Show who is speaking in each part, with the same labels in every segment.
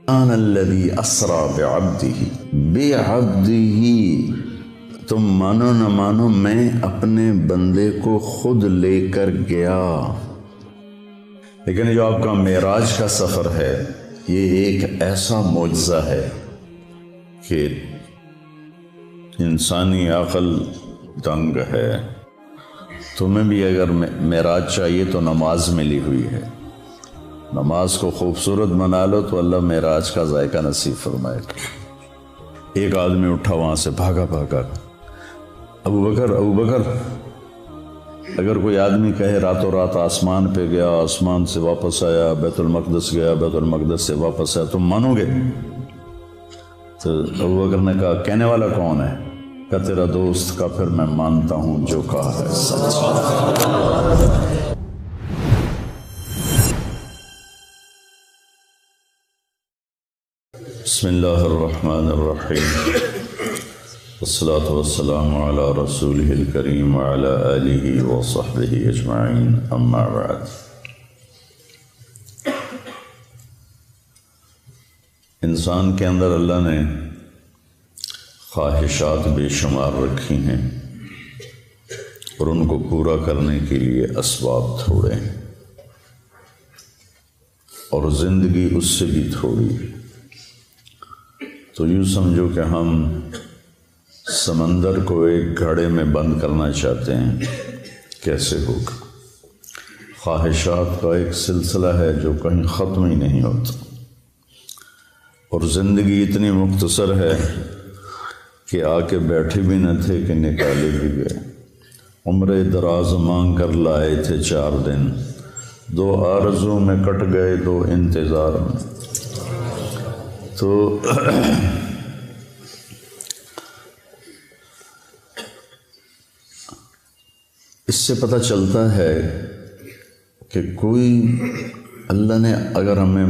Speaker 1: سبحان الذی اسریٰ بعبدہ، تم مانو نہ مانو میں اپنے بندے کو خود لے کر گیا۔ لیکن جو آپ کا معراج کا سفر ہے یہ ایک ایسا معجزہ ہے کہ انسانی عقل دنگ ہے۔ تمہیں بھی اگر معراج چاہیے تو نماز ملی ہوئی ہے، نماز کو خوبصورت بنا لو تو اللہ معراج کا ذائقہ نصیب فرمائے گا۔ ایک آدمی اٹھا وہاں سے بھاگا ابو بکر، اگر کوئی آدمی کہے راتوں رات آسمان پہ گیا، آسمان سے واپس آیا، بیت المقدس گیا، بیت المقدس سے واپس آیا، تم مانو گے؟ تو ابو بکر نے کہا کہنے والا کون ہے؟ کہ تیرا دوست کا، پھر میں مانتا ہوں جو کہا ہے سچ۔ بسم اللہ الرحمن الرحیم، والصلاة والسلام علی رسولہ الکریم وعلی آلہ وصحبہ اجمعین، اما بعد۔ انسان کے اندر اللہ نے خواہشات بے شمار رکھی ہیں اور ان کو پورا کرنے کے لیے اسباب تھوڑے ہیں، اور زندگی اس سے بھی تھوڑی ہے۔ تو یوں سمجھو کہ ہم سمندر کو ایک گھڑے میں بند کرنا چاہتے ہیں، کیسے ہوگا؟ خواہشات کا ایک سلسلہ ہے جو کہیں ختم ہی نہیں ہوتا، اور زندگی اتنی مختصر ہے کہ آ کے بیٹھے بھی نہ تھے کہ نکالے بھی گئے۔ عمر دراز مانگ کر لائے تھے 4 دن، 2 آرزوں میں کٹ گئے 2 انتظار میں۔ تو اس سے پتہ چلتا ہے کہ کوئی اللہ نے اگر ہمیں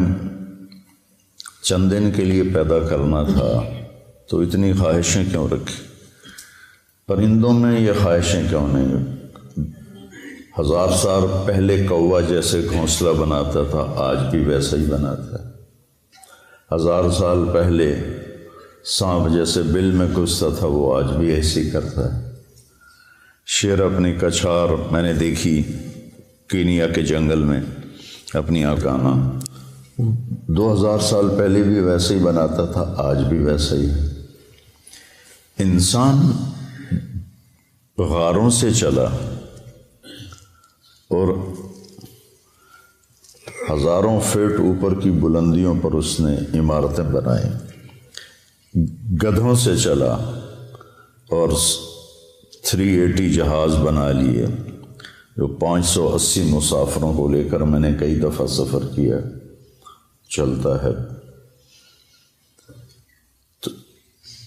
Speaker 1: چند دن کے لیے پیدا کرنا تھا تو اتنی خواہشیں کیوں رکھی؟ پرندوں میں یہ خواہشیں کیوں نہیں؟ 1000 سال پہلے کوا جیسے گھونسلہ بناتا تھا آج بھی ویسا ہی بناتا ہے۔ 1000 سال پہلے سانپ جیسے بل میں گھستا تھا وہ آج بھی ایسے ہی کرتا ہے۔ شیر اپنی کچھار میں نے دیکھی کینیا کے جنگل میں اپنی آکانا، 2000 سال پہلے بھی ویسے ہی بناتا تھا، آج بھی ویسا ہی ہے۔ انسان غاروں سے چلا اور ہزاروں فٹ اوپر کی بلندیوں پر اس نے عمارتیں بنائیں، گدھوں سے چلا اور 380 جہاز بنا لیے جو 580 مسافروں کو لے کر میں نے کئی دفعہ سفر کیا چلتا ہے۔ تو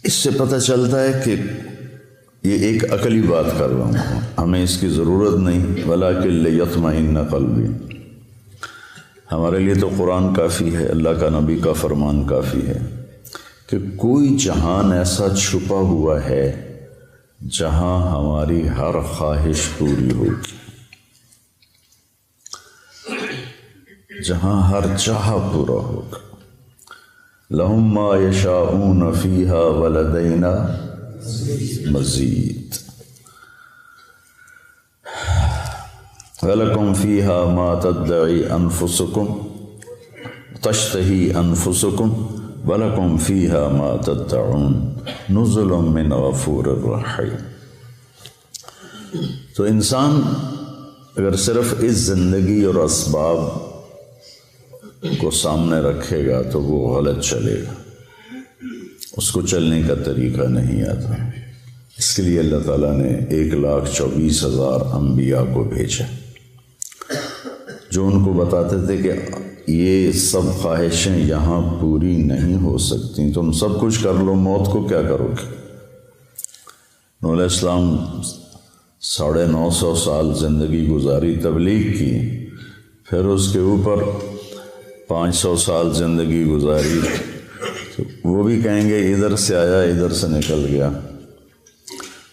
Speaker 1: اس سے پتہ چلتا ہے کہ یہ ایک عقلی بات کر رہا ہوں، ہمیں اس کی ضرورت نہیں، وَلَٰكِن لِيَطْمَئِنَّ قَلْبِي۔ ہمارے لیے تو قرآن کافی ہے، اللہ کا نبی کا فرمان کافی ہے کہ کوئی جہان ایسا چھپا ہوا ہے جہاں ہماری ہر خواہش پوری ہوگی، جہاں ہر چاہا پورا ہوگا۔ لَهُم مَّا يَشَاءُونَ فِيهَا وَلَدَيْنَا مَزِيدٌ وَلَكُمْ فِيهَا مَا تَدَّعِي أَنفُسُكُمْ تَشْتَهِي أَنفُسُكُمْ وَلَكُمْ فِيهَا مَا تَدَّعُونَ نُزُلٌ مِّنْ غَفُورٍ رَّحِيمٍ۔ تو انسان اگر صرف اس زندگی اور اسباب کو سامنے رکھے گا تو وہ غلط چلے گا، اس کو چلنے کا طریقہ نہیں آتا۔ اس کے لیے اللہ تعالیٰ نے 1,24,000 انبیاء کو بھیجا جو ان کو بتاتے تھے کہ یہ سب خواہشیں یہاں پوری نہیں ہو سکتی، تم سب کچھ کر لو، موت کو کیا کرو گے؟ نوح علیہ السلام 950 سال زندگی گزاری، تبلیغ کی، پھر اس کے اوپر 500 سال زندگی گزاری، تو وہ بھی کہیں گے ادھر سے آیا ادھر سے نکل گیا۔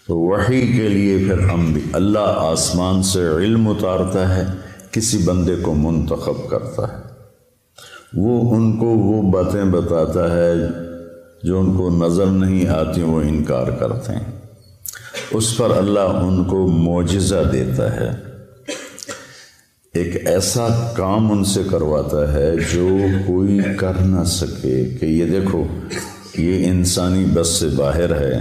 Speaker 1: تو وحی کے لیے پھر ہم بھی اللہ آسمان سے علم اتارتا ہے، کسی بندے کو منتخب کرتا ہے، وہ ان کو وہ باتیں بتاتا ہے جو ان کو نظر نہیں آتی، وہ انکار کرتے ہیں، اس پر اللہ ان کو معجزہ دیتا ہے، ایک ایسا کام ان سے کرواتا ہے جو کوئی کر نہ سکے، کہ یہ دیکھو یہ انسانی بس سے باہر ہے،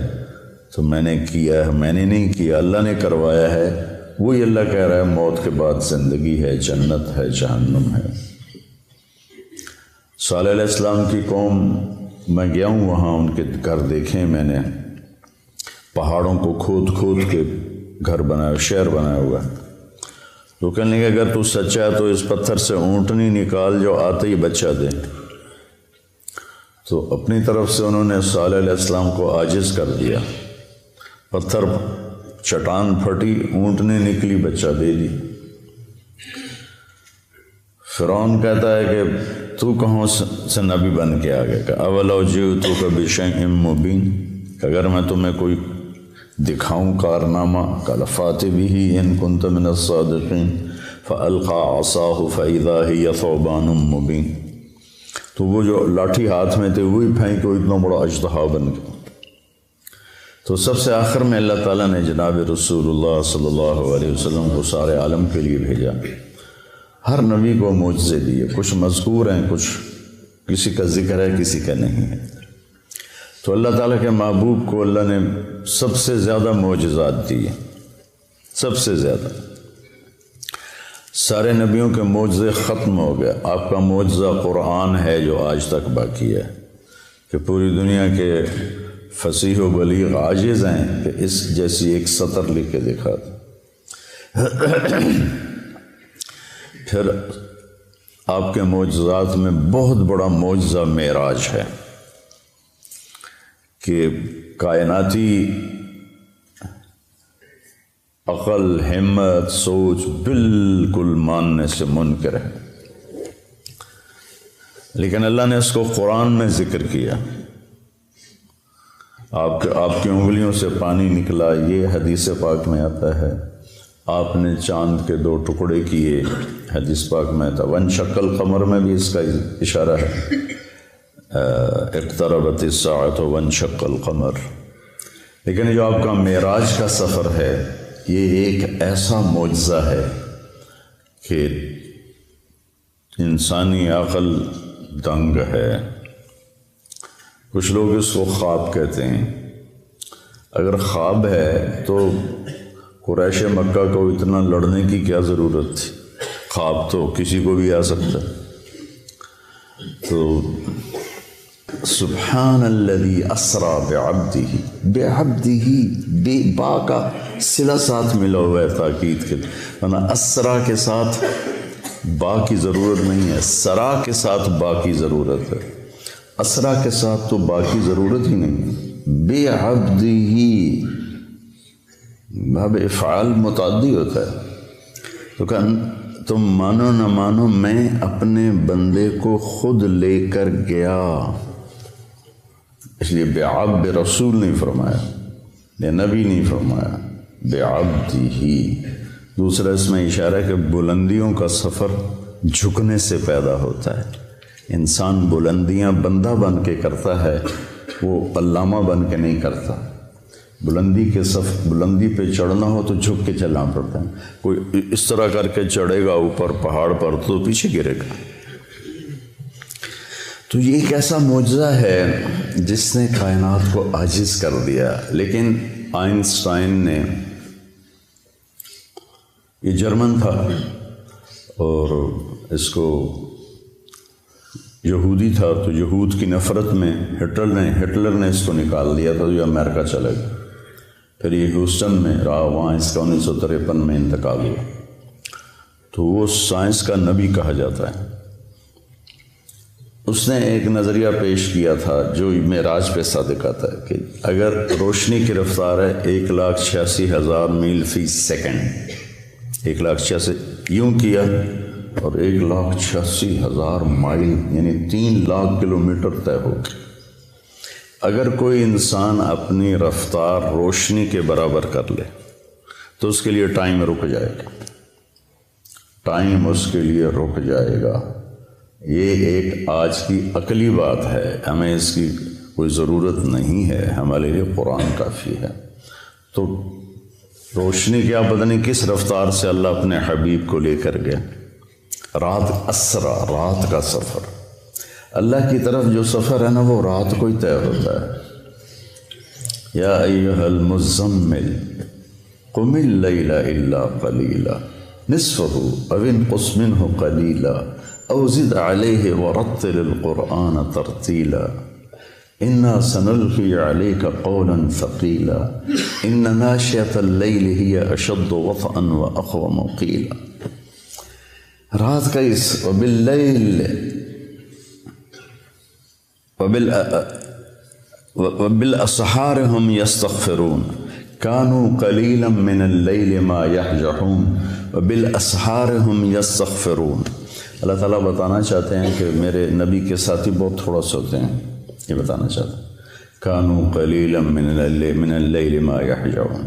Speaker 1: تو میں نے کیا ہے، میں نے نہیں کیا، اللہ نے کروایا ہے۔ وہی اللہ کہہ رہا ہے موت کے بعد زندگی ہے، جنت ہے، جہنم ہے۔ صالح علیہ السلام کی قوم، میں گیا ہوں وہاں، ان کے گھر دیکھیں میں نے، پہاڑوں کو کھود کھود کے گھر بنایا، شہر بنایا ہوا ہے۔ تو کہنے لگے اگر تو سچا ہے تو اس پتھر سے اونٹنی نکال جو آتے ہی بچہ دے۔ تو اپنی طرف سے انہوں نے صالح علیہ السلام کو عاجز کر دیا، پتھر چٹان پھٹی، اونٹنی نکلی، بچہ دے دی۔ فرعون کہتا ہے کہ تو کہاں سے نبی بن کے آ گیا، کہ اولو جئتک بشیء مبین، کہ اگر میں تمہیں کوئی دکھاؤں کارنامہ، قال فات بہ ان کنت من الصادقین، فالقى عصاہ فاذا ہی ثعبان مبین۔ تو وہ جو لاٹھی ہاتھ میں تھے وہی پھینک کے اتنا بڑا اژدہا بن گیا۔ تو سب سے آخر میں اللہ تعالیٰ نے جناب رسول اللہ صلی اللہ علیہ وسلم کو سارے عالم کے لیے بھیجا۔ ہر نبی کو معجزے دیے، کچھ مذکور ہیں، کچھ کسی کا ذکر ہے، کسی کا نہیں ہے۔ تو اللہ تعالیٰ کے محبوب کو اللہ نے سب سے زیادہ معجزات دیے، سب سے زیادہ۔ سارے نبیوں کے معجزے ختم ہو گئے، آپ کا معجزہ قرآن ہے جو آج تک باقی ہے، کہ پوری دنیا کے فصیح و بلیغ عاجز ہیں کہ اس جیسی ایک سطر لکھ کے دکھا دیں۔ پھر آپ کے معجزات میں بہت بڑا معجزہ معراج ہے، کہ کائناتی عقل، ہمت، سوچ بالکل ماننے سے منکر ہے، لیکن اللہ نے اس کو قرآن میں ذکر کیا۔ آپ کی انگلیوں سے پانی نکلا، یہ حدیث پاک میں آتا ہے۔ آپ نے چاند کے 2 ٹکڑے کیے، حدیث پاک میں آتا ہے۔ وانشق القمر میں بھی اس کا اشارہ ہے، اقتربت الساعۃ وانشق القمر۔ لیکن جو آپ کا معراج کا سفر ہے، یہ ایک ایسا معجزہ ہے کہ انسانی عقل دنگ ہے۔ کچھ لوگ اس کو خواب کہتے ہیں۔ اگر خواب ہے تو قریش مکہ کو اتنا لڑنے کی کیا ضرورت تھی؟ خواب تو کسی کو بھی آ سکتا۔ تو سبحان الذی اسرا بعبدہ، بے با کا صلہ ساتھ ملا ہوا ہے تاکید کے، ورنہ اسرا کے ساتھ با کی ضرورت نہیں ہے، سرا کے ساتھ با کی ضرورت ہے، اسرا کے ساتھ تو با کی ضرورت ہی نہیں۔ بعبدہ باب افعال متعدی ہوتا ہے، تو کہ تم مانو نہ مانو میں اپنے بندے کو خود لے کر گیا، اس لیے بعبد رسول نہیں فرمایا، یا نبی نہیں فرمایا، بعبدہ۔ دوسرا اس میں اشارہ ہے کہ بلندیوں کا سفر جھکنے سے پیدا ہوتا ہے۔ انسان بلندیاں بندہ بن کے کرتا ہے، وہ علامہ بن کے نہیں کرتا۔ بلندی پہ چڑھنا ہو تو جھک کے چلنا پڑتا ہے، کوئی اس طرح کر کے چڑھے گا اوپر پہاڑ پر تو پیچھے گرے گا۔ تو یہ ایک ایسا معجزہ ہے جس نے کائنات کو عاجز کر دیا۔ لیکن آئنسٹائن نے، یہ جرمن تھا اور اس کو یہودی تھا، تو یہود کی نفرت میں ہٹلر نے اس کو نکال دیا تھا، جو امریکہ چلے گیا۔ پھر یہ ہیوسٹن میں رہا، وہاں اس کا 1953 میں انتقال ہوا۔ تو وہ سائنس کا نبی کہا جاتا ہے۔ اس نے ایک نظریہ پیش کیا تھا جو معراج پہ صادق آتا ہے، کہ اگر روشنی کی رفتار ہے 1,86,000 میل فی سیکنڈ، 1,86,000 یوں کیا اور 1,86,000 مائل یعنی 3,00,000 کلومیٹر طے ہو گئی۔ اگر کوئی انسان اپنی رفتار روشنی کے برابر کر لے تو اس کے لیے ٹائم رک جائے گا، ٹائم اس کے لیے رک جائے گا۔ یہ ایک آج کی عقلی بات ہے، ہمیں اس کی کوئی ضرورت نہیں ہے، ہمارے لیے قرآن کافی ہے۔ تو روشنی کیا پتہ نہیں کس رفتار سے اللہ اپنے حبیب کو لے کر گیا، رات اسرا، رات کا سفر۔ اللہ کی طرف جو سفر ہے نا وہ رات کو ہی طے ہوتا ہے۔ یا ایھا المزمل قم اللیل الا قلیلا نصفہ او انقص منہ قلیلا او زد علیہ ورتل القرآن ترتیلا انا سنلقی علیک قولا ثقیلا ان ناشئۃ اللیل ہی اشد وطئا واقوم قیلا۔ رات کا اس وباللیل وبالاسحار هم یستغفرون کانوا قلیلا من اللیل ما یہجعون وبالاسحار هم یستغفرون۔ اللہ تعالیٰ بتانا چاہتے ہیں کہ میرے نبی کے ساتھی بہت تھوڑا سوتے ہیں، یہ بتانا چاہتے ہیں کانوا قلیلا من اللیل ما یہجعون۔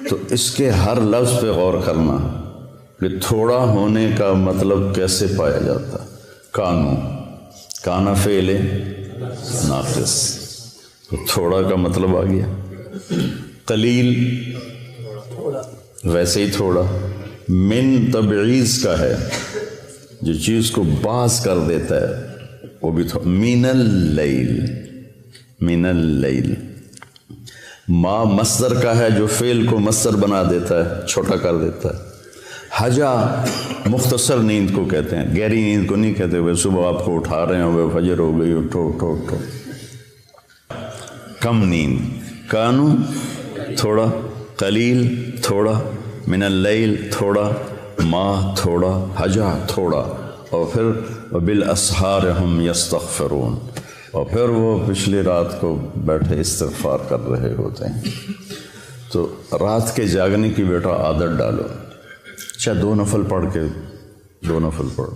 Speaker 1: تو اس کے ہر لفظ پہ غور کرنا کہ تھوڑا ہونے کا مطلب کیسے پایا جاتا۔ کانا فعل ناقص، تو تھوڑا کا مطلب آ گیا۔ قلیل ویسے ہی تھوڑا، من تبعیض کا ہے، جو چیز کو باز کر دیتا ہے وہ بھی تھوڑا۔ من اللیل ما مصدر کا ہے، جو فعل کو مصدر بنا دیتا ہے، چھوٹا کر دیتا ہے۔ حجا مختصر نیند کو کہتے ہیں، گہری نیند کو نہیں کہتے ہوئے صبح آپ کو اٹھا رہے ہیں، فجر ہو گئی، اٹھو اٹھو اٹھو، کم نیند۔ کانو تھوڑا، قلیل تھوڑا، من اللیل تھوڑا، ما تھوڑا، حجا تھوڑا، اور پھر وبالاسحار ہم یستغفرون، اور پھر وہ پچھلی رات کو بیٹھے استغفار کر رہے ہوتے ہیں۔ تو رات کے جاگنے کی بیٹا عادت ڈالو، چاہے 2 نفل پڑھ کے 2 نفل پڑھو،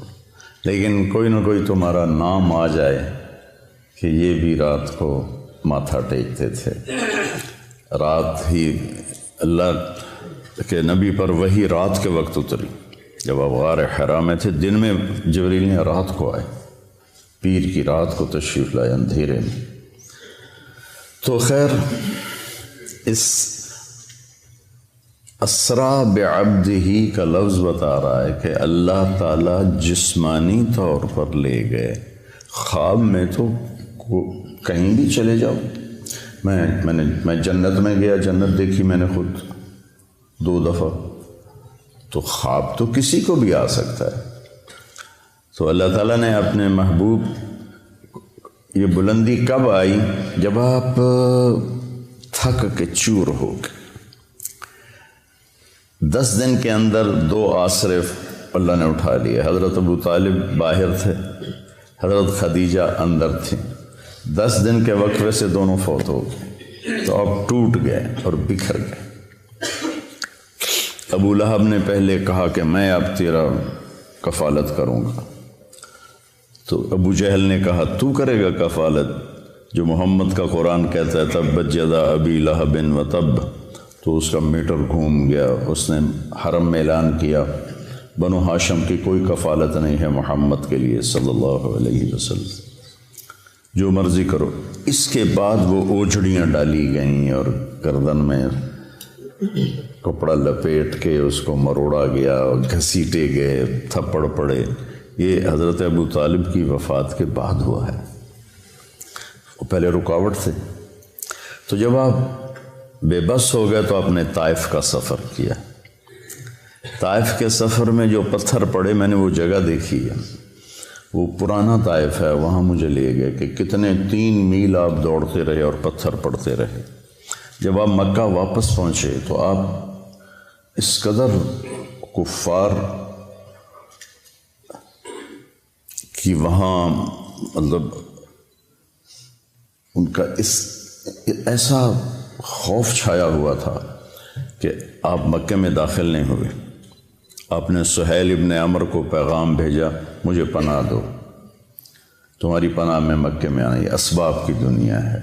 Speaker 1: لیکن کوئی نہ کوئی تمہارا نام آ جائے کہ یہ بھی رات کو ماتھا ٹیکتے تھے۔ رات ہی اللہ کے نبی پر وہی رات کے وقت اتری، جب آپ غار حرا میں تھے، دن میں جبریل نے رات کو آئے، پیر کی رات کو تشریف لائے اندھیرے میں۔ تو خیر، اس اسرا بعبدہ کا لفظ بتا رہا ہے کہ اللہ تعالیٰ جسمانی طور پر لے گئے۔ خواب میں تو کہیں بھی چلے جاؤ، میں جنت میں گیا، جنت دیکھی میں نے خود 2 دفعہ، تو خواب تو کسی کو بھی آ سکتا ہے۔ تو اللہ تعالیٰ نے اپنے محبوب، یہ بلندی کب آئی؟ جب آپ تھک کے چور ہو گئے۔ 10 دن کے اندر 2 آسرے اللہ نے اٹھا لیے۔ حضرت ابو طالب باہر تھے، حضرت خدیجہ اندر تھی۔ 10 دن کے وقفے سے دونوں فوت ہو گئے، تو آپ ٹوٹ گئے اور بکھر گئے۔ ابو لہب نے پہلے کہا کہ میں اب تیرا کفالت کروں گا، تو ابو جہل نے کہا تو کرے گا کفالت، جو محمد کا قرآن کہتا ہے تبت یدا ابی لہب وتب، تو اس کا میٹر گھوم گیا۔ اس نے حرم میں اعلان کیا بنو ہاشم کی کوئی کفالت نہیں ہے محمد کے لیے صلی اللہ علیہ وسلم، جو مرضی کرو۔ اس کے بعد وہ اوجھڑیاں ڈالی گئیں اور گردن میں کپڑا لپیٹ کے اس کو مروڑا گیا، گھسیٹے گئے، تھپڑ پڑے۔ یہ حضرت ابو طالب کی وفات کے بعد ہوا ہے، وہ پہلے رکاوٹ تھے۔ تو جب آپ بے بس ہو گئے تو آپ نے طائف کا سفر کیا۔ طائف کے سفر میں جو پتھر پڑے، میں نے وہ جگہ دیکھی ہے، وہ پرانا طائف ہے، وہاں مجھے لے گئے کہ کتنے 3 میل آپ دوڑتے رہے اور پتھر پڑتے رہے۔ جب آپ مکہ واپس پہنچے تو آپ اس قدر کفار کی وہاں مطلب ان کا ایسا خوف چھایا ہوا تھا کہ آپ مکے میں داخل نہیں ہوئے۔ آپ نے سہیل ابن عمر کو پیغام بھیجا، مجھے پناہ دو، تمہاری پناہ میں مکے میں آنا۔ یہ اسباب کی دنیا ہے،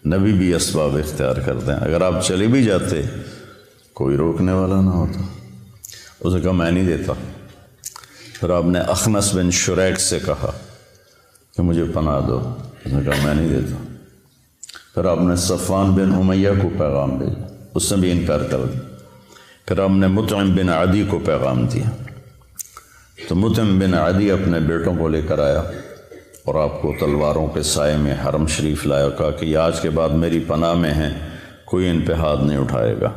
Speaker 1: نبی بھی اسباب اختیار کرتے ہیں۔ اگر آپ چلے بھی جاتے کوئی روکنے والا نہ ہوتا۔ اس نے کہا میں نہیں دیتا، پھر آپ نے اخنس بن شریک سے کہا کہ مجھے پناہ دو، اس نے کہا میں نہیں دیتا۔ پھر آپ نے صفوان بن امیہ کو پیغام بھیجا، اس نے بھی انکار کر دیا۔ پھر آپ نے مطعم بن عدی کو پیغام دیا، تو مطعم بن عدی اپنے بیٹوں کو لے کر آیا اور آپ کو تلواروں کے سائے میں حرم شریف لایا، کہا کہ یہ آج کے بعد میری پناہ میں ہیں، کوئی ان پہ ہاتھ نہیں اٹھائے گا۔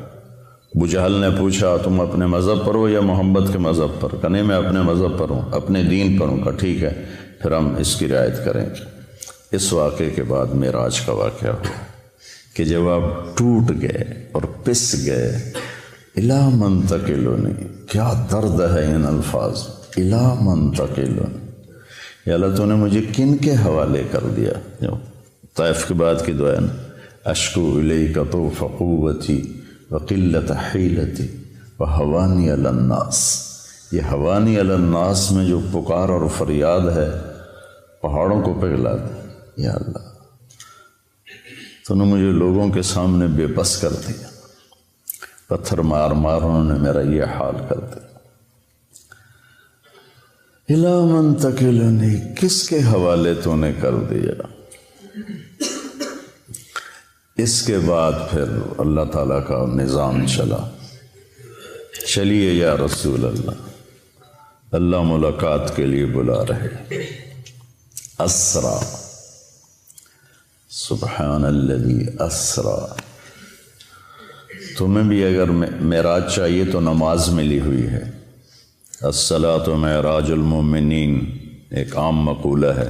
Speaker 1: ابو جہل نے پوچھا تم اپنے مذہب پر ہو یا محمد کے مذہب پر؟ کہا نہیں میں اپنے مذہب پر ہوں، اپنے دین پر ہوں۔ کہا ٹھیک ہے، پھر ہم اس کی رعایت کریں گے۔ اس واقعے کے بعد معراج کا واقعہ ہوا کہ جب آپ ٹوٹ گئے اور پس گئے، الا منتقلونی، کیا درد ہے ان الفاظ، الا منتقلونی، یا اللہ تو نے مجھے کن کے حوالے کر دیا؟ جو طائف کے بعد کی دعا ہے نا، اشکو الیک طوف قوتی وقلت حیلتی وحوانی علی الناس، یہ حوانی علی الناس میں جو پکار اور فریاد ہے پہاڑوں کو پگھلا دے۔ یا اللہ تو نے مجھے لوگوں کے سامنے بے بس کر دیا، پتھر مار مار انہوں نے میرا یہ حال کر دیا۔ الا منتقلنی، کس کے حوالے تو نے کر دیا؟ اس کے بعد پھر اللہ تعالیٰ کا نظام چلا، چلیے یا رسول اللہ، اللہ ملاقات کے لیے بلا رہے۔ اسرا، سبحان الذی اسرا۔ تمہیں بھی اگر معراج چاہیے تو نماز ملی ہوئی ہے، الصلاۃ معراج المؤمنین ایک عام مقولہ ہے۔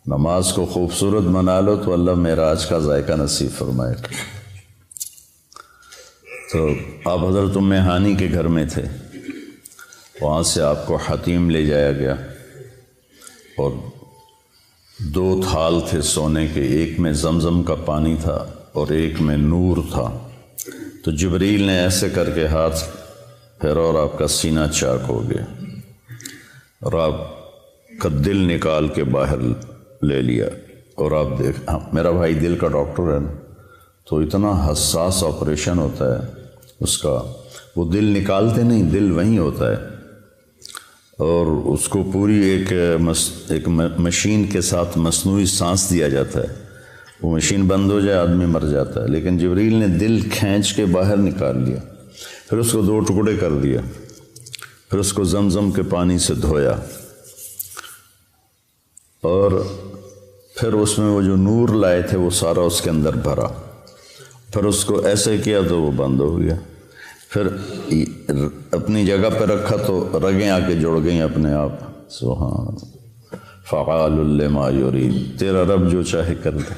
Speaker 1: نماز کو خوبصورت بنا لو تو اللہ معراج کا ذائقہ نصیب فرمائے گا۔ تو آپ حضرت ام ہانی کے گھر میں تھے، وہاں سے آپ کو حتیم لے جایا گیا اور 2 تھال تھے سونے کے، ایک میں زمزم کا پانی تھا اور ایک میں نور تھا۔ تو جبریل نے ایسے کر کے ہاتھ پھیرا اور آپ کا سینہ چاک ہو گیا اور آپ کا دل نکال کے باہر لے لیا، اور آپ دیکھ، میرا بھائی دل کا ڈاکٹر ہے نا، تو اتنا حساس آپریشن ہوتا ہے اس کا، وہ دل نکالتے نہیں، دل وہیں ہوتا ہے، اور اس کو پوری ایک مشین کے ساتھ مصنوعی سانس دیا جاتا ہے، وہ مشین بند ہو جائے آدمی مر جاتا ہے، لیکن جبریل نے دل کھینچ کے باہر نکال لیا، پھر اس کو 2 ٹکڑے کر دیا، پھر اس کو زمزم کے پانی سے دھویا، اور پھر اس میں وہ جو نور لائے تھے وہ سارا اس کے اندر بھرا، پھر اس کو ایسے کیا تو وہ بند ہو گیا، پھر اپنی جگہ پہ رکھا تو رگیں آ کے جڑ گئیں اپنے آپ۔ سبحان فعال لما یرید، تیرا رب جو چاہے کر دے۔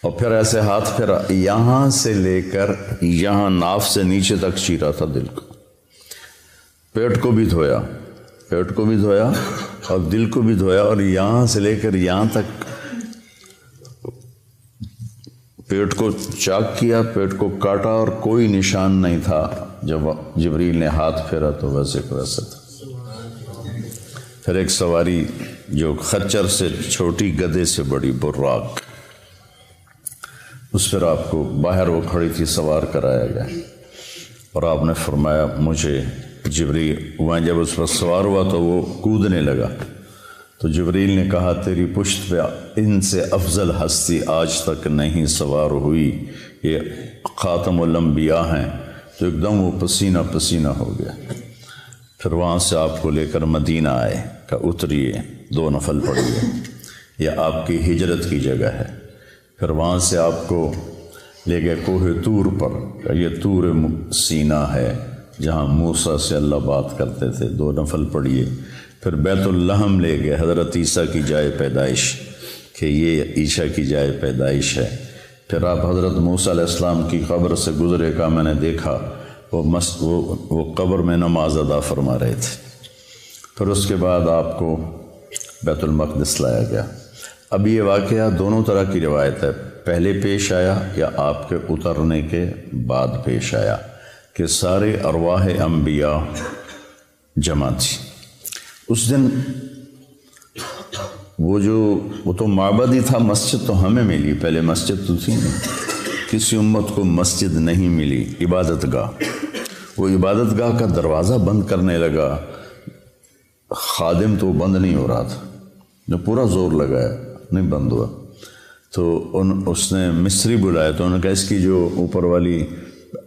Speaker 1: اور پھر ایسے ہاتھ پھیرا، یہاں سے لے کر یہاں ناف سے نیچے تک چیرا تھا دل کو، پیٹ کو بھی دھویا، پیٹ کو بھی دھویا اور دل کو بھی دھویا، اور یہاں سے لے کر یہاں تک پیٹ کو چاک کیا، پیٹ کو کاٹا، اور کوئی نشان نہیں تھا۔ جب جبریل نے ہاتھ پھیرا تو ویسے کو ویسے تھا۔ پھر ایک سواری جو خچر سے چھوٹی، گدھے سے بڑی، براق، اس پر آپ کو باہر وہ کھڑی تھی سوار کرایا گیا، اور آپ نے فرمایا مجھے جبریل، وہاں جب اس پر سوار ہوا تو وہ کودنے لگا، تو جبریل نے کہا تیری پشت پہ ان سے افضل ہستی آج تک نہیں سوار ہوئی، یہ خاتم الانبیاء ہیں۔ تو ایک دم وہ پسینہ پسینہ ہو گیا۔ پھر وہاں سے آپ کو لے کر مدینہ آئے، کہ اتریے 2 نفل پڑھیے، یہ آپ کی ہجرت کی جگہ ہے۔ پھر وہاں سے آپ کو لے گئے کوہ طور پر، کہ یہ طور سینا ہے جہاں موسیٰ سے اللہ بات کرتے تھے، 2 نفل پڑھیے۔ پھر بیت اللحم لے گئے، حضرت عیسیٰ کی جائے پیدائش، کہ یہ عیسیٰ کی جائے پیدائش ہے۔ پھر آپ حضرت موسیٰ علیہ السلام کی قبر سے گزرے، کا میں نے دیکھا وہ قبر میں نماز ادا فرما رہے تھے۔ پھر اس کے بعد آپ کو بیت المقدس لایا گیا۔ اب یہ واقعہ دونوں طرح کی روایت ہے، پہلے پیش آیا یا آپ کے اترنے کے بعد پیش آیا، کہ سارے ارواح انبیاء جمع تھی اس دن۔ وہ تو معبد ہی تھا، مسجد تو ہمیں ملی، پہلے مسجد تو تھی نہیں، کسی امت کو مسجد نہیں ملی، عبادت گاہ۔ وہ عبادت گاہ کا دروازہ بند کرنے لگا خادم تو بند نہیں ہو رہا تھا، جو پورا زور لگایا نہیں بند ہوا، تو اس نے مصری بلایا، تو انہوں نے کہا اس کی جو اوپر والی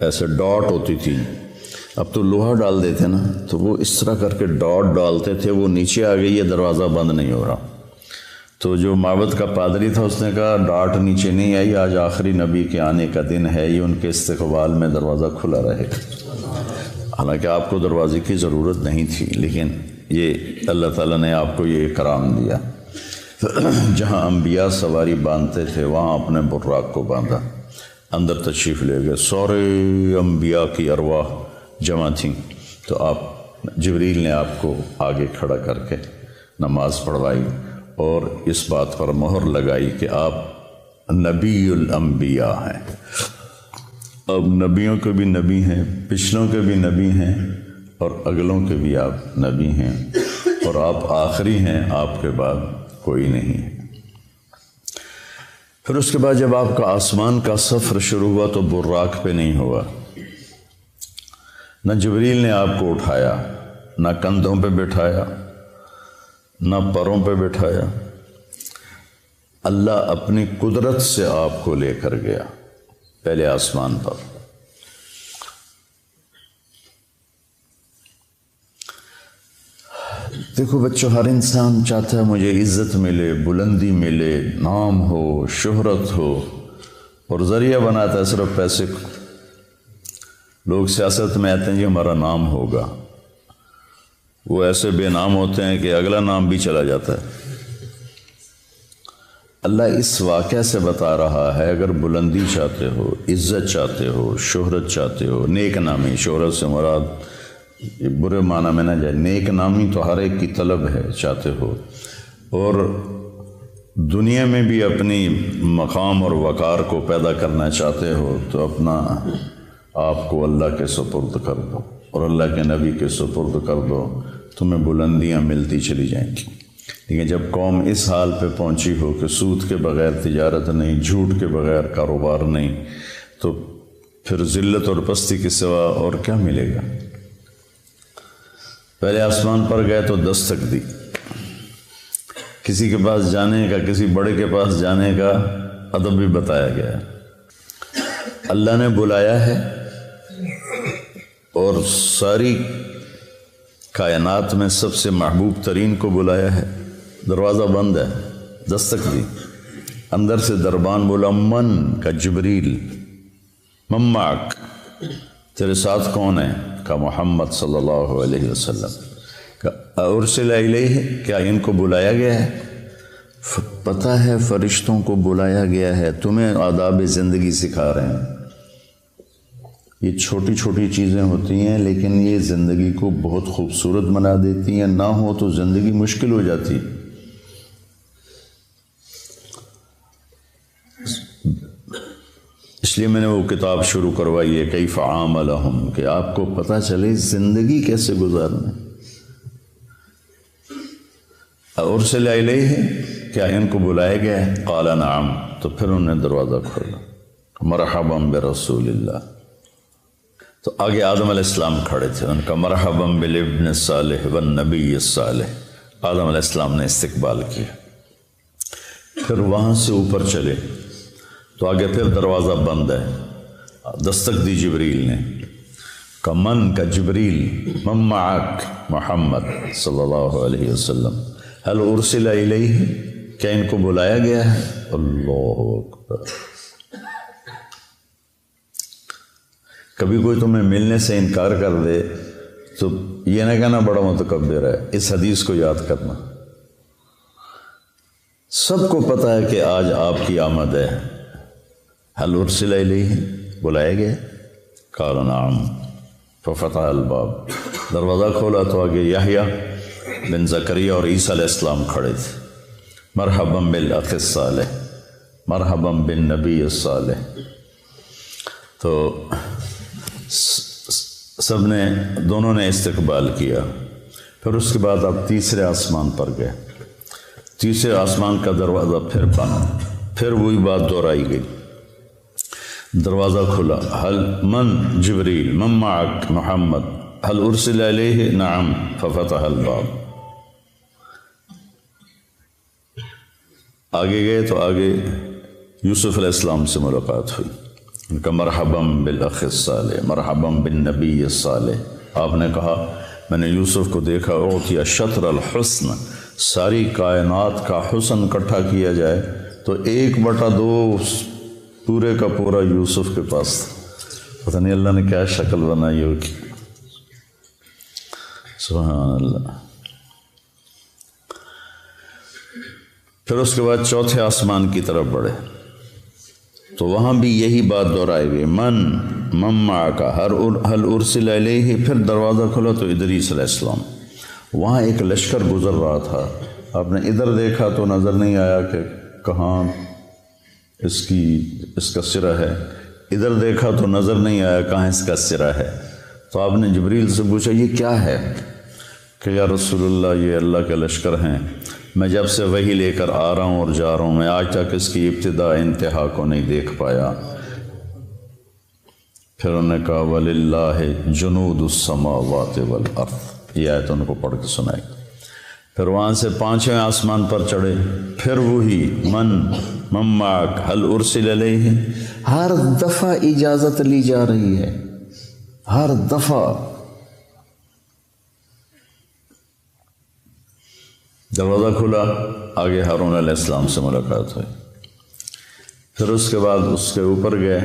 Speaker 1: ایسے ڈاٹ ہوتی تھی، اب تو لوہا ڈال دیتے نا، تو وہ اس طرح کر کے ڈاٹ ڈالتے تھے، وہ نیچے آ گئی ہے، دروازہ بند نہیں ہو رہا۔ تو جو معبد کا پادری تھا اس نے کہا ڈاٹ نیچے نہیں آئی، آج آخری نبی کے آنے کا دن ہے، یہ ان کے استقبال میں دروازہ کھلا رہے گا۔ حالانکہ آپ کو دروازے کی ضرورت نہیں تھی، لیکن یہ اللہ تعالیٰ نے آپ کو یہ اکرام دیا۔ جہاں انبیاء سواری باندھتے تھے وہاں اپنے براق کو باندھا، اندر تشریف لے گئے، سارے انبیاء کی ارواح جمع تھیں، تو جبریل نے آپ کو آگے کھڑا کر کے نماز پڑھوائی اور اس بات پر مہر لگائی کہ آپ نبی الانبیاء ہیں۔ اب نبیوں کے بھی نبی ہیں، پچھلوں کے بھی نبی ہیں اور اگلوں کے بھی آپ نبی ہیں، اور آپ آخری ہیں، آپ کے بعد کوئی نہیں ہے۔ پھر اس کے بعد جب آپ کا آسمان کا سفر شروع ہوا تو براق پہ نہیں ہوا، نہ جبریل نے آپ کو اٹھایا، نہ کندھوں پہ بٹھایا، نہ پروں پہ بٹھایا، اللہ اپنی قدرت سے آپ کو لے کر گیا پہلے آسمان پر۔ دیکھو بچوں، ہر انسان چاہتا ہے مجھے عزت ملے، بلندی ملے، نام ہو، شہرت ہو، اور ذریعہ بناتا ہے صرف پیسے کو۔ لوگ سیاست میں آتے ہیں جی ہمارا نام ہوگا، وہ ایسے بے نام ہوتے ہیں کہ اگلا نام بھی چلا جاتا ہے۔ اللہ اس واقعہ سے بتا رہا ہے اگر بلندی چاہتے ہو، عزت چاہتے ہو، شہرت چاہتے ہو، نیک نامی، شہرت سے مراد برے معنی میں نہ جائے، نیک نامی تو ہر ایک کی طلب ہے، چاہتے ہو، اور دنیا میں بھی اپنی مقام اور وقار کو پیدا کرنا چاہتے ہو تو اپنا آپ کو اللہ کے سپرد کر دو اور اللہ کے نبی کے سپرد کر دو، تمہیں بلندیاں ملتی چلی جائیں گی۔ لیکن جب قوم اس حال پہ پہنچی ہو کہ سود کے بغیر تجارت نہیں، جھوٹ کے بغیر کاروبار نہیں، تو پھر ذلت اور پستی کے سوا اور کیا ملے گا؟ پہلے آسمان پر گئے تو دستک دی، کسی کے پاس جانے کا، کسی بڑے کے پاس جانے کا ادب بھی بتایا گیا ہے۔ اللہ نے بلایا ہے اور ساری کائنات میں سب سے محبوب ترین کو بلایا ہے، دروازہ بند ہے، دستک دی، اندر سے دربان بولا من کا جبریل، من معک، تیرے ساتھ کون ہے؟ کا محمد صلی اللہ علیہ وسلم۔ ارسل الیہ، کیا ان کو بلایا گیا ہے؟ پتہ ہے فرشتوں کو بلایا گیا ہے، تمہیں آداب زندگی سکھا رہے ہیں۔ یہ چھوٹی چھوٹی چیزیں ہوتی ہیں لیکن یہ زندگی کو بہت خوبصورت بنا دیتی ہیں، نہ ہو تو زندگی مشکل ہو جاتی۔ اس لیے میں نے وہ کتاب شروع کروائی ہے کیف عاملہم، کہ آپ کو پتہ چلے زندگی کیسے گزارنا۔ ارسل الیہ، کیا ان کو بلایا گیا ہے؟ قال نعم، تو پھر انہوں نے دروازہ کھولا، مرحبا برسول اللہ۔ تو آگے آدم علیہ السلام کھڑے تھے، ان کا مرحبا بالابن الصالح والنبی الصالح، آدم علیہ السلام نے استقبال کیا۔ پھر وہاں سے اوپر چلے تو آگے پھر دروازہ بند ہے، دستک دی جبریل نے، کا من کا جبریل، من معک محمد صلی اللہ علیہ وسلم، هل ارسل الیہ، کیا ان کو بلایا گیا ہے؟ اللہ اکبر۔ کبھی کوئی تمہیں ملنے سے انکار کر دے تو یہ نہ کہنا بڑا متکبر ہے، اس حدیث کو یاد کرنا۔ سب کو پتہ ہے کہ آج آپ کی آمد ہے، هل ارسل الیہ، بلایا گیا؟ قال نعم ففتح الباب، دروازہ کھولا تو آگے یحییٰ بن زکریا اور عیسیٰ علیہ السلام کھڑے تھے، مرحبا بالاخ الصالح، مرحبا بالنبی الصالح۔ تو سب نے، دونوں نے استقبال کیا۔ پھر اس کے بعد آپ تیسرے آسمان پر گئے، تیسرے آسمان کا دروازہ پھر بند، پھر وہی بات دہرائی گئی، دروازہ کھلا، هل من جبریل، من معک محمد، هل ارسل الیہ؟ نعم ففتح الباب۔ آگے گئے تو آگے یوسف علیہ السلام سے ملاقات ہوئی، ان کا مرحباً بالاخ الصالح، مرحباً بالنبی الصالح۔ آپ نے کہا میں نے یوسف کو دیکھا، اعطی شطر الحسن، ساری کائنات کا حسن اکٹھا کیا جائے تو 1/2 پورے کا پورا یوسف کے پاس تھا۔ پتہ نہیں اللہ نے کیا شکل بنائی ہوگی، سبحان اللہ۔ پھر اس کے بعد چوتھے آسمان کی طرف بڑھے تو وہاں بھی یہی بات دہرائی گئی، من معک حل ارسل الیہ۔ پھر دروازہ کھلا تو ادریس علیہ السلام، وہاں ایک لشکر گزر رہا تھا، آپ نے ادھر دیکھا تو نظر نہیں آیا کہ کہاں اس کا سرہ ہے، ادھر دیکھا تو نظر نہیں آیا کہاں اس کا سرہ ہے۔ تو آپ نے جبریل سے پوچھا یہ کیا ہے؟ کہ یا رسول اللہ یہ اللہ کے لشکر ہیں، میں جب سے وہی لے کر آ رہا ہوں اور جا رہا ہوں، میں آج تک اس کی ابتدا انتہا کو نہیں دیکھ پایا۔ پھر انہوں نے کہا وَلِلَّهِ جُنُودُ السَّمَاوَاتِ وَالْأَرْضِ، یہ آیت ان کو پڑھ کے سنائی۔ پھر وہاں سے 5ویں آسمان پر چڑھے، پھر وہی من معک حل ارسل الیہ۔ ہر دفعہ اجازت لی جا رہی ہے، ہر دفعہ۔ دروازہ کھلا، آگے ہارون علیہ السلام سے ملاقات ہوئی۔ پھر اس کے بعد اس کے اوپر گئے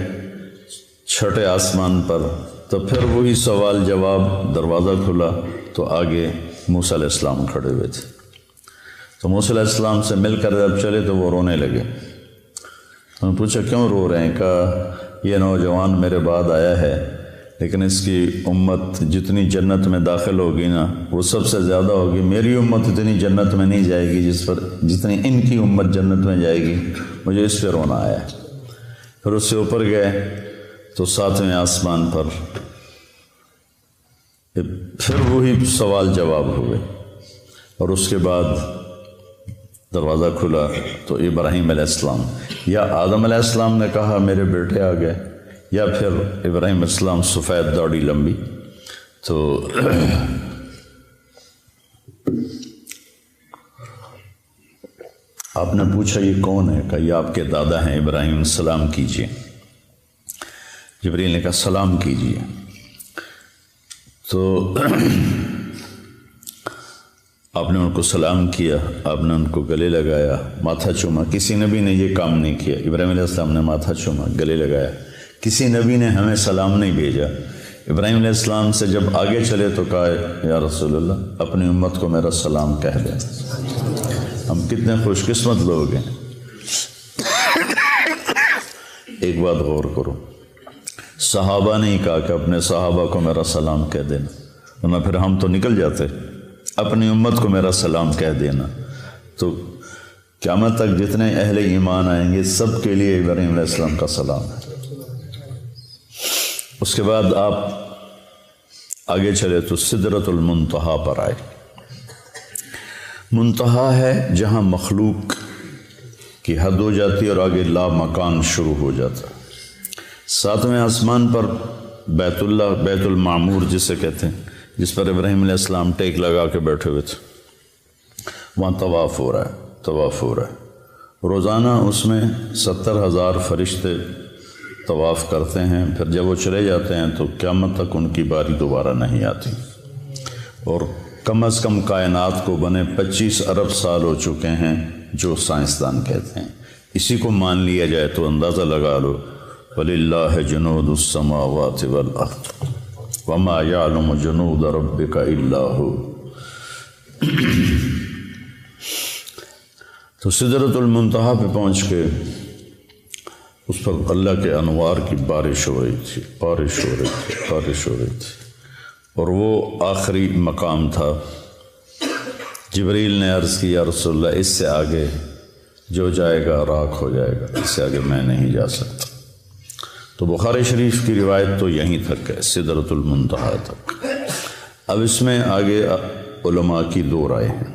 Speaker 1: 6ٹھے آسمان پر، تو پھر وہی سوال جواب، دروازہ کھلا تو آگے موسیٰ علیہ السلام کھڑے ہوئے تھے۔ تو موسیٰ علیہ السلام سے مل کر جب چلے تو وہ رونے لگے۔ انہوں نے پوچھا کیوں رو رہے ہیں؟ کہا یہ نوجوان میرے بعد آیا ہے، لیکن اس کی امت جتنی جنت میں داخل ہوگی نا وہ سب سے زیادہ ہوگی، میری امت اتنی جنت میں نہیں جائے گی جتنی ان کی امت جنت میں جائے گی، مجھے اس پہ رونا آیا ہے۔ پھر اس سے اوپر گئے تو 7ویں آسمان پر پھر وہی سوال جواب ہوئے، اور اس کے بعد دروازہ کھلا تو ابراہیم علیہ السلام یا آدم علیہ السلام نے کہا میرے بیٹے آ گئے، یا پھر ابراہیم علیہ السلام سفید داڑھی لمبی، تو آپ نے پوچھا یہ کون ہے؟ کہا یہ آپ کے دادا ہیں ابراہیم، سلام کیجیے۔ جبریل نے کہا سلام کیجیے۔ تو آپ نے ان کو سلام کیا، آپ نے ان کو گلے لگایا، ماتھا چوما۔ کسی نبی نے یہ کام نہیں کیا، ابراہیم علیہ السلام نے ماتھا چوما، گلے لگایا۔ کسی نبی نے ہمیں سلام نہیں بھیجا۔ ابراہیم علیہ السلام سے جب آگے چلے تو کہا یا رسول اللہ اپنی امت کو میرا سلام کہہ دیں۔ ہم کتنے خوش قسمت لوگ ہیں۔ ایک بات غور کرو، صحابہ نے ہی کہا کہ اپنے صحابہ کو میرا سلام کہہ دینا، ورنہ پھر ہم تو نکل جاتے۔ اپنی امت کو میرا سلام کہہ دینا، تو قیامت تک جتنے اہل ایمان آئیں گے سب کے لیے ابراہیم علیہ السلام کا سلام ہے۔ اس کے بعد آپ آگے چلے تو سدرۃ المنتہا پر آئے۔ منتہا ہے جہاں مخلوق کی حد ہو جاتی ہے اور آگے لا مکان شروع ہو جاتا ہے۔ 7ویں آسمان پر بیت اللہ، بیت المعمور جسے کہتے ہیں، جس پر ابراہیم علیہ السلام ٹیک لگا کے بیٹھے ہوئے تھے، وہاں طواف ہو رہا ہے، طواف ہو رہا ہے۔ روزانہ اس میں 70,000 فرشتے طواف کرتے ہیں، پھر جب وہ چلے جاتے ہیں تو قیامت تک ان کی باری دوبارہ نہیں آتی، اور کم از کم کائنات کو بنے 25 ارب سال ہو چکے ہیں، جو سائنسدان کہتے ہیں۔ اسی کو مان لیا جائے تو اندازہ لگا لو، وَلِلَّهِ جُنُودُ السَّمَاوَاتِ وَالْأَرْضِ وَمَا يَعْلَمُ جُنُودَ رَبِّكَ إِلَّا هُوَ۔ تو سدرۃ المنتہا پہ پہنچ کے اس پر اللہ کے انوار کی بارش ہو رہی تھی، بارش ہو رہی تھی، بارش ہو رہی تھی، اور وہ آخری مقام تھا۔ جبریل نے عرض کی یا رسول اللہ اس سے آگے جو جائے گا راکھ ہو جائے گا، اس سے آگے میں نہیں جا سکتا۔ تو بخاری شریف کی روایت تو یہیں تک ہے، سدرۃ المنتہا تک۔ اب اس میں آگے علماء کی 2 رائے ہیں۔